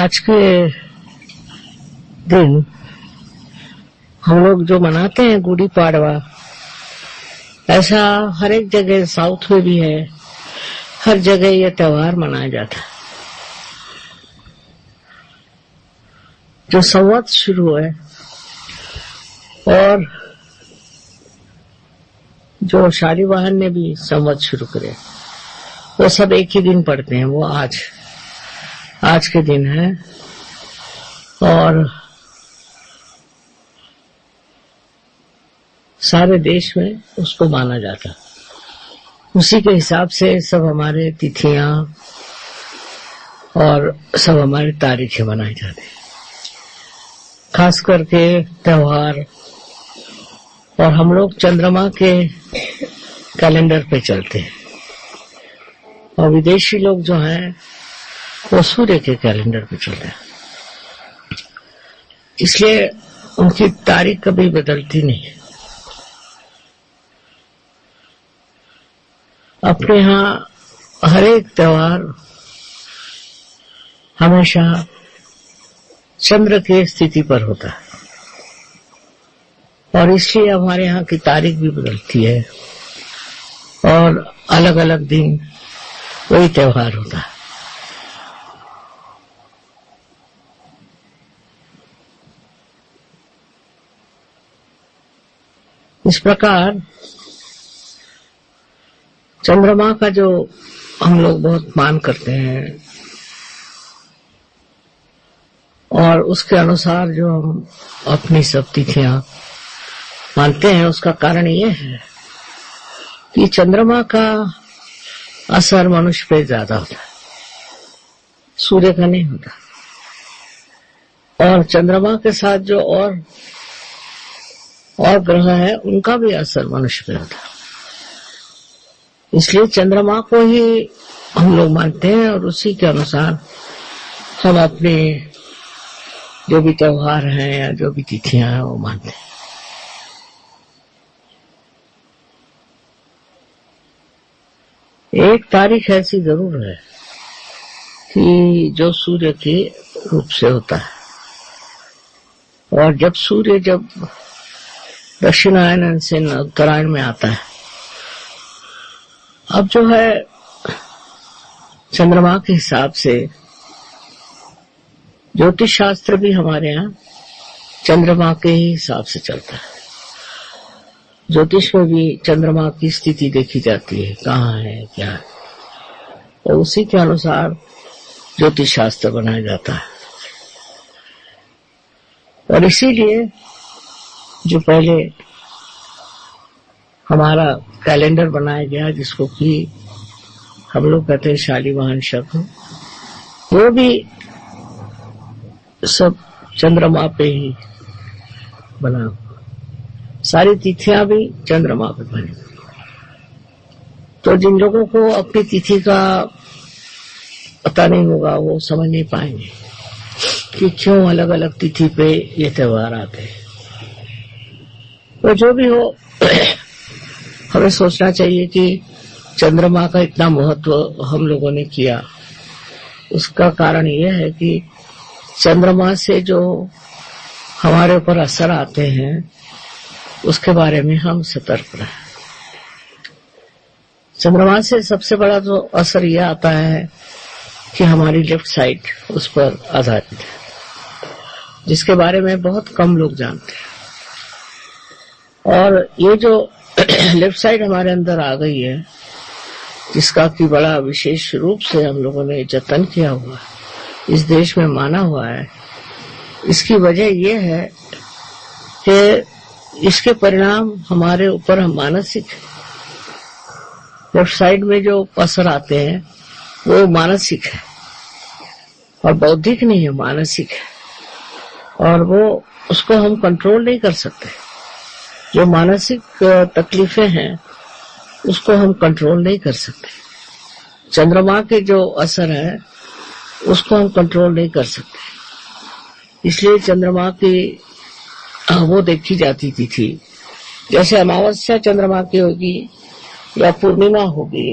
आज के दिन हम लोग जो मनाते हैं गुड़ी पाड़वा, ऐसा हर एक जगह साउथ में भी है, हर जगह ये त्योहार मनाया जाता है। जो संवत शुरू है और जो शालिवाहन ने भी संवत शुरू करे, वो सब एक ही दिन पड़ते हैं। वो आज के दिन है और सारे देश में उसको माना जाता। उसी के हिसाब से सब हमारे तिथियां और सब हमारी तारीखें मनाई जाती हैं। खास करके त्योहार, और हम लोग चंद्रमा के कैलेंडर पे चलते हैं और विदेशी लोग जो हैं वो सूर्य के कैलेंडर पे चलते हैं, इसलिए उनकी तारीख कभी बदलती नहीं है। अपने यहाँ हर एक त्योहार हमेशा चंद्र के स्थिति पर होता है और इसलिए हमारे यहाँ की तारीख भी बदलती है और अलग अलग दिन वही त्योहार होता है। इस प्रकार चंद्रमा का जो हम लोग बहुत मान करते हैं और उसके अनुसार जो हम अपनी सब तिथियां मानते हैं, उसका कारण ये है कि चंद्रमा का असर मनुष्य पे ज्यादा होता है, सूर्य का नहीं होता। और चंद्रमा के साथ जो और ग्रह है उनका भी असर मनुष्य पे होता है। इसलिए चंद्रमा को ही हम लोग मानते हैं और उसी के अनुसार हम अपने जो भी त्योहार हैं या जो भी तिथियां हैं वो मानते हैं। एक तारीख ऐसी जरूर है कि जो सूर्य के रूप से होता है, और जब सूर्य दक्षिणायन से उत्तरायण में आता है, अब जो है चंद्रमा के हिसाब से ज्योतिष शास्त्र भी हमारे यहाँ चंद्रमा के ही हिसाब से चलता है। ज्योतिष में भी चंद्रमा की स्थिति देखी जाती है, कहाँ है क्या है, तो उसी के अनुसार ज्योतिष शास्त्र बनाया जाता है। और इसीलिए जो पहले हमारा कैलेंडर बनाया गया, जिसको कि हम लोग कहते हैं शालिवाहन शक, वो भी सब चंद्रमा पे ही बना, सारी तिथियां भी चंद्रमा पे बनी। तो जिन लोगों को अपनी तिथि का पता नहीं होगा वो समझ नहीं पाएंगे कि क्यों अलग अलग तिथि पे ये त्योहार आते हैं। तो जो भी हो, हमें सोचना चाहिए कि चंद्रमा का इतना महत्व हम लोगों ने किया, उसका कारण यह है कि चंद्रमा से जो हमारे ऊपर असर आते हैं उसके बारे में हम सतर्क रहें। चंद्रमा से सबसे बड़ा जो असर यह आता है कि हमारी लेफ्ट साइड उस पर आधारित है, जिसके बारे में बहुत कम लोग जानते हैं। और ये जो लेफ्ट साइड हमारे अंदर आ गई है, जिसका कि बड़ा विशेष रूप से हम लोगों ने जतन किया हुआ है, इस देश में माना हुआ है, इसकी वजह यह है कि इसके परिणाम हमारे ऊपर हम मानसिक, लेफ्ट साइड में जो असर आते हैं वो मानसिक है और बौद्धिक नहीं है, मानसिक है। और वो उसको हम कंट्रोल नहीं कर सकते। जो मानसिक तकलीफें हैं उसको हम कंट्रोल नहीं कर सकते। चंद्रमा के जो असर है उसको हम कंट्रोल नहीं कर सकते। इसलिए चंद्रमा की वो देखी जाती थी, जैसे अमावस्या चंद्रमा की होगी या पूर्णिमा होगी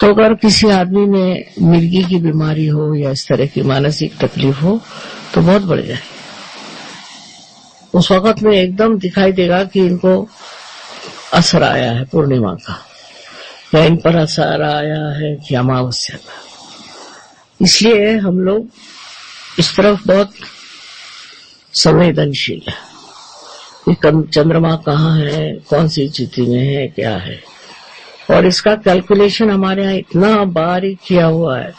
तो अगर किसी आदमी में मिर्गी की बीमारी हो या इस तरह की मानसिक तकलीफ हो तो बहुत बढ़ जाए। उस वक्त में एकदम दिखाई देगा कि इनको असर आया है पूर्णिमा का, या इन पर असर आया है कि अमावस्या का। इसलिए हम लोग इस तरफ बहुत संवेदनशील है कि चंद्रमा कहाँ है, कौन सी स्थिति में है, क्या है। और इसका कैलकुलेशन हमारे यहाँ इतना बारीक किया हुआ है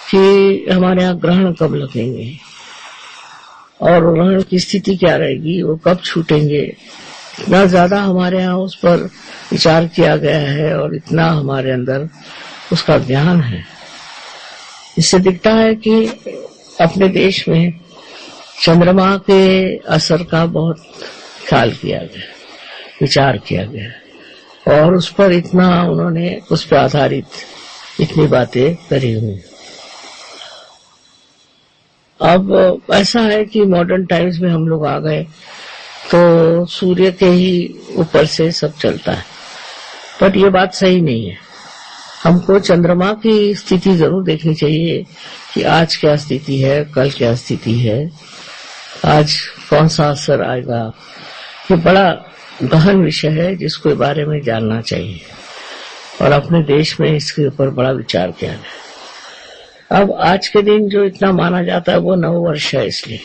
कि हमारे यहाँ ग्रहण कब लगेंगे और ग्रहण की स्थिति क्या रहेगी, वो कब छूटेंगे, इतना ज्यादा हमारे यहाँ उस पर विचार किया गया है और इतना हमारे अंदर उसका ज्ञान है। इससे दिखता है कि अपने देश में चंद्रमा के असर का बहुत ख्याल किया गया, विचार किया गया और उस पर इतना उन्होंने उस पर आधारित इतनी बातें करी हुई। अब ऐसा है कि मॉडर्न टाइम्स में हम लोग आ गए तो सूर्य के ही ऊपर से सब चलता है, बट ये बात सही नहीं है। हमको चंद्रमा की स्थिति जरूर देखनी चाहिए कि आज क्या स्थिति है, कल क्या स्थिति है, आज कौन सा असर आएगा। ये बड़ा गहन विषय है जिसको बारे में जानना चाहिए और अपने देश में इसके ऊपर बड़ा विचार किया गया। अब आज के दिन जो इतना माना जाता है वो नववर्ष है, इसलिए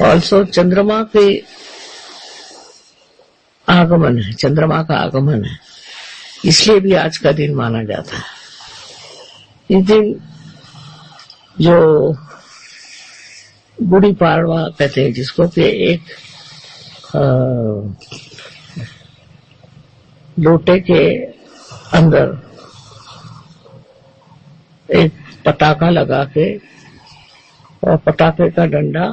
ऑल्सो चंद्रमा के आगमन है, चंद्रमा का आगमन है, इसलिए भी आज का दिन माना जाता है। इस दिन जो गुड़ी पाड़वा कहते हैं जिसको, कि एक लोटे के अंदर एक पटाखा लगा के और पटाखे का डंडा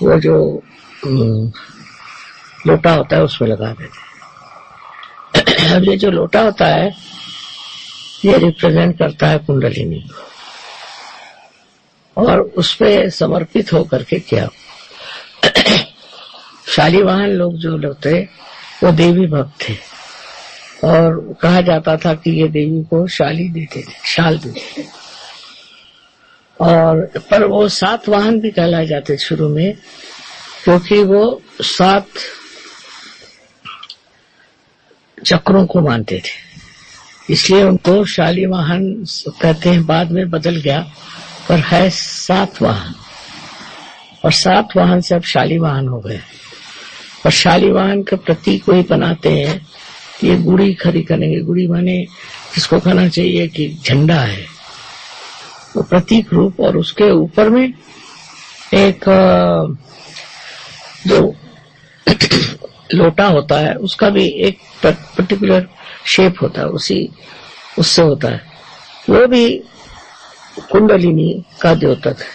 वो जो लोटा होता है उसमें लगा देते। अब ये जो लोटा होता है ये रिप्रेजेंट करता है कुंडलिनी और उसपे समर्पित होकर के किया। शालीवाहन लोग जो होते वो देवी भक्त थे और कहा जाता था कि ये देवी को शाली देते थे, शाल देते थे। और पर वो 7 वाहन भी कहलाए जाते शुरू में, क्योंकि वो 7 चक्रों को मानते थे, इसलिए उनको शालीवाहन कहते हैं। बाद में बदल गया, पर है 7 वाहन और 7 वाहन से अब शालीवाहन हो गए। और शालीवाहन के प्रतीक वही बनाते हैं कि ये गुड़ी खड़ी करेंगे। गुड़ी माने इसको कहना चाहिए कि झंडा है, वो प्रतीक रूप, और उसके ऊपर में एक जो लोटा होता है उसका भी एक पर्टिकुलर शेप होता है, उससे होता है। वो भी कुंडलिनी का द्योतक है,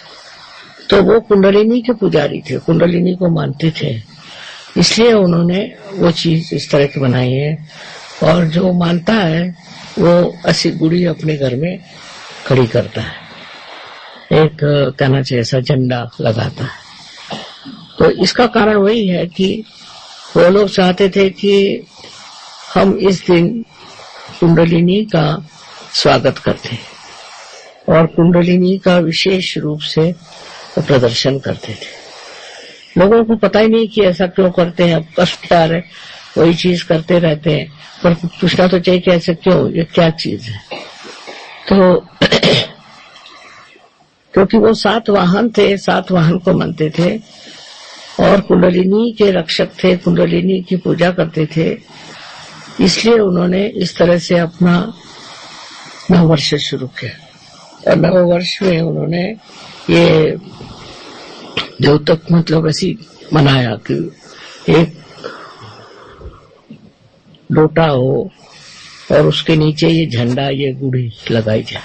तो वो कुंडलिनी के पुजारी थे, कुंडलिनी को मानते थे, इसलिए उन्होंने वो चीज इस तरह की बनाई है। और जो मानता है वो ऐसी गुड़ी अपने घर में खड़ी करता है, एक कहना चाहिए ऐसा झंडा लगाता है। तो इसका कारण वही है कि वो लोग चाहते थे कि हम इस दिन कुंडलिनी का स्वागत करते और कुंडलिनी का विशेष रूप से प्रदर्शन करते थे। लोगों को पता ही नहीं कि ऐसा क्यों करते हैं, अब कष्ट आ रहे वही चीज करते रहते हैं, पर पूछना तो चाहिए कि ऐसा क्यों, ये क्या चीज है। तो क्योंकि वो 7 वाहन थे, 7 वाहन को मानते थे और कुंडलिनी के रक्षक थे, कुंडलिनी की पूजा करते थे, इसलिए उन्होंने इस तरह से अपना नववर्ष शुरू किया। और नववर्ष में उन्होंने ये द्योतक मतलब ऐसी मनाया कि एक लोटा हो और उसके नीचे ये झंडा, ये गुड़ी लगाई जाए।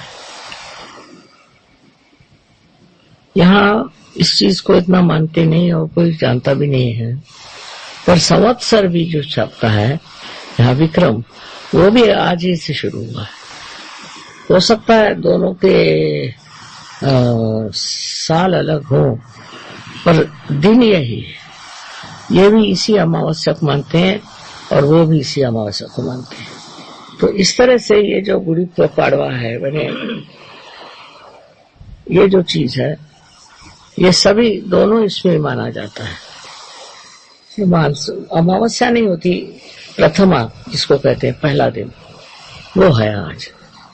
यहाँ इस चीज को इतना मानते नहीं और कोई जानता भी नहीं है, पर संवत्सर भी जो छपता है यहाँ विक्रम, वो भी आज ही से शुरू हुआ है। हो सकता है दोनों के साल अलग हो, पर दिन यही है। ये भी इसी अमावस्या को मानते हैं और वो भी इसी अमावस्या को मानते हैं। तो इस तरह से ये जो गुड़ी पाड़वा है, मैंने ये जो चीज है, ये सभी दोनों इसमें माना जाता है। अमावस्या नहीं होती, प्रथमा जिसको कहते हैं पहला दिन, वो है आज।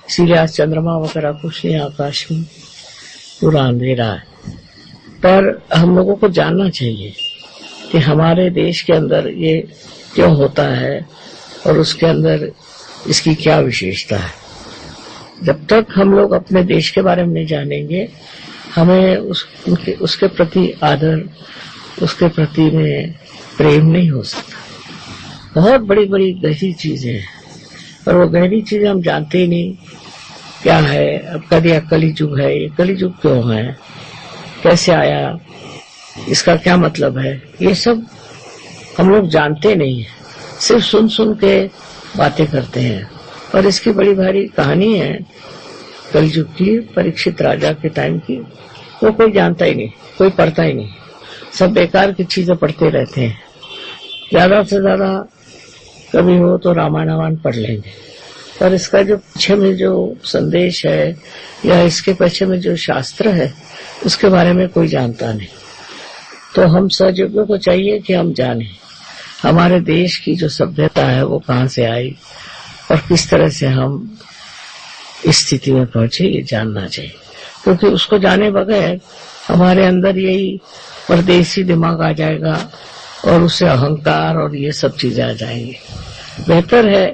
इसीलिए आज चंद्रमा वगैरह कुछ नहीं, आकाश में पूरा अंधेरा है। पर हम लोगों को जानना चाहिए कि हमारे देश के अंदर ये क्यों होता है और उसके अंदर इसकी क्या विशेषता है। जब तक हम लोग अपने देश के बारे में नहीं जानेंगे, हमें उसके प्रति आदर, उसके प्रति में प्रेम नहीं हो सकता। बहुत बड़ी बड़ी गहरी चीजें हैं, पर वो गहरी चीजें हम जानते ही नहीं क्या है। अब कह दिया कलिजुग है, ये कलिजुग क्यों है, कैसे आया, इसका क्या मतलब है, ये सब हम लोग जानते नहीं है, सिर्फ सुन सुन के बातें करते हैं। और इसकी बड़ी भारी कहानी है कलिजुग की, परीक्षित राजा के टाइम की। वो कोई जानता ही नहीं, कोई पढ़ता ही नहीं, सब बेकार की चीजें पढ़ते रहते हैं। ज्यादा से ज्यादा कभी हो तो रामायण पढ़ लेंगे, पर इसका जो पीछे में जो संदेश है या इसके पीछे में जो शास्त्र है, उसके बारे में कोई जानता नहीं। तो हम सहयोगियों को चाहिए कि हम जानें हमारे देश की जो सभ्यता है वो कहाँ से आई और किस तरह से हम इस स्थिति में पहुंचे, ये जानना चाहिए। क्योंकि उसको जाने बगैर हमारे अंदर यही परदेसी दिमाग आ जाएगा और उससे अहंकार और ये सब चीजें आ जाएंगी। बेहतर है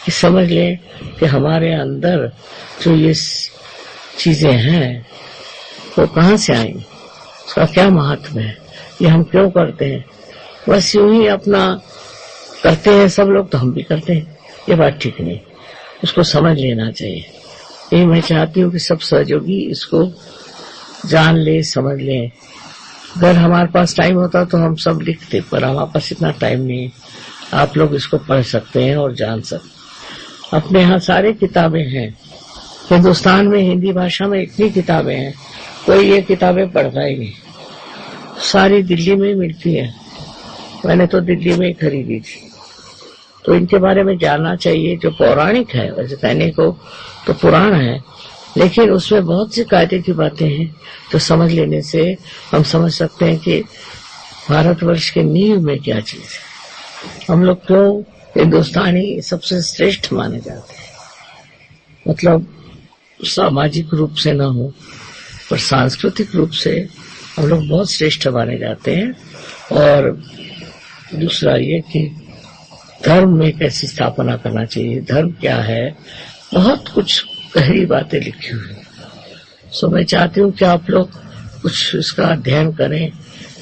कि समझ लें कि हमारे अंदर जो ये चीजें हैं वो कहाँ से आई, उसका क्या महत्व है, ये हम क्यों करते हैं। बस यूं ही अपना करते हैं सब लोग, तो हम भी करते हैं, ये बात ठीक नहीं, उसको समझ लेना चाहिए। यही मैं चाहती हूँ कि सब सहयोगी इसको जान ले, समझ ले। अगर हमारे पास टाइम होता तो हम सब लिखते, पर हमारे पास इतना टाइम नहीं। आप लोग इसको पढ़ सकते हैं और जान सकते। अपने यहाँ सारी किताबें हैं, हिंदुस्तान में हिंदी भाषा में इतनी किताबें हैं, कोई ये किताबें पढ़ता ही नहीं। सारी दिल्ली में ही मिलती है, मैंने तो दिल्ली में ही खरीदी थी। तो इनके बारे में जानना चाहिए। जो पौराणिक है, वैसे कहने को तो पुराण है, लेकिन उसमें बहुत सी कायदे की बातें हैं जो समझ लेने से हम समझ सकते हैं कि भारतवर्ष के नींव में क्या चीज है। हम लोग क्यों हिंदुस्तानी सबसे श्रेष्ठ माने जाते हैं, मतलब सामाजिक रूप से न हो पर सांस्कृतिक रूप से हम लोग बहुत श्रेष्ठ माने जाते हैं। और दूसरा ये कि धर्म में कैसी स्थापना करना चाहिए, धर्म क्या है, बहुत कुछ गहरी बातें लिखी हुई है। सो मैं चाहती हूँ कि आप लोग कुछ इसका अध्ययन करें,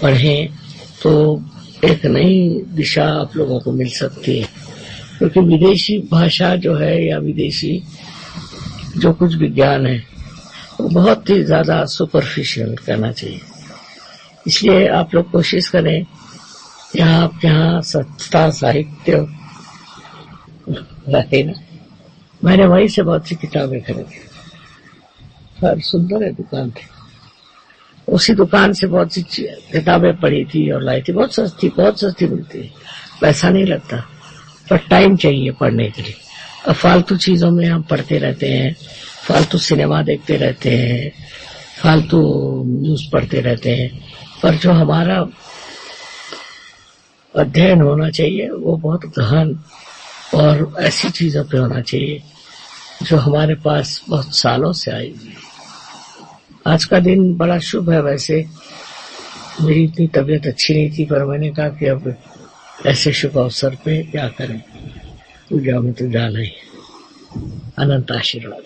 पढ़ें, तो एक नई दिशा आप लोगों को मिल सकती है। क्योंकि विदेशी भाषा जो है या विदेशी जो कुछ विज्ञान है वो बहुत ही ज्यादा सुपरफिशियल करना चाहिए। इसलिए आप लोग कोशिश करें, यहाँ आपके यहाँ सस्ता साहित्य है ना, मैंने वहीं से बहुत सी किताबें खरीदी, पर सुंदर है दुकान थी, उसी दुकान से बहुत सी किताबें पढ़ी थी और लाई थी। बहुत सस्ती मिलती है, पैसा नहीं लगता, पर टाइम चाहिए पढ़ने के लिए। अब फालतू चीजों में हम पढ़ते रहते हैं, फालतू सिनेमा देखते रहते हैं, फालतू न्यूज पढ़ते रहते हैं, पर जो हमारा अध्ययन होना चाहिए वो बहुत गहन और ऐसी चीजों पे होना चाहिए जो हमारे पास बहुत सालों से आई। आज का दिन बड़ा शुभ है। वैसे मेरी इतनी तबीयत अच्छी नहीं थी, पर मैंने कहा कि अब ऐसे शुभ अवसर पे क्या करें, पूजा में तो जाना ही। अनंत आशीर्वाद है।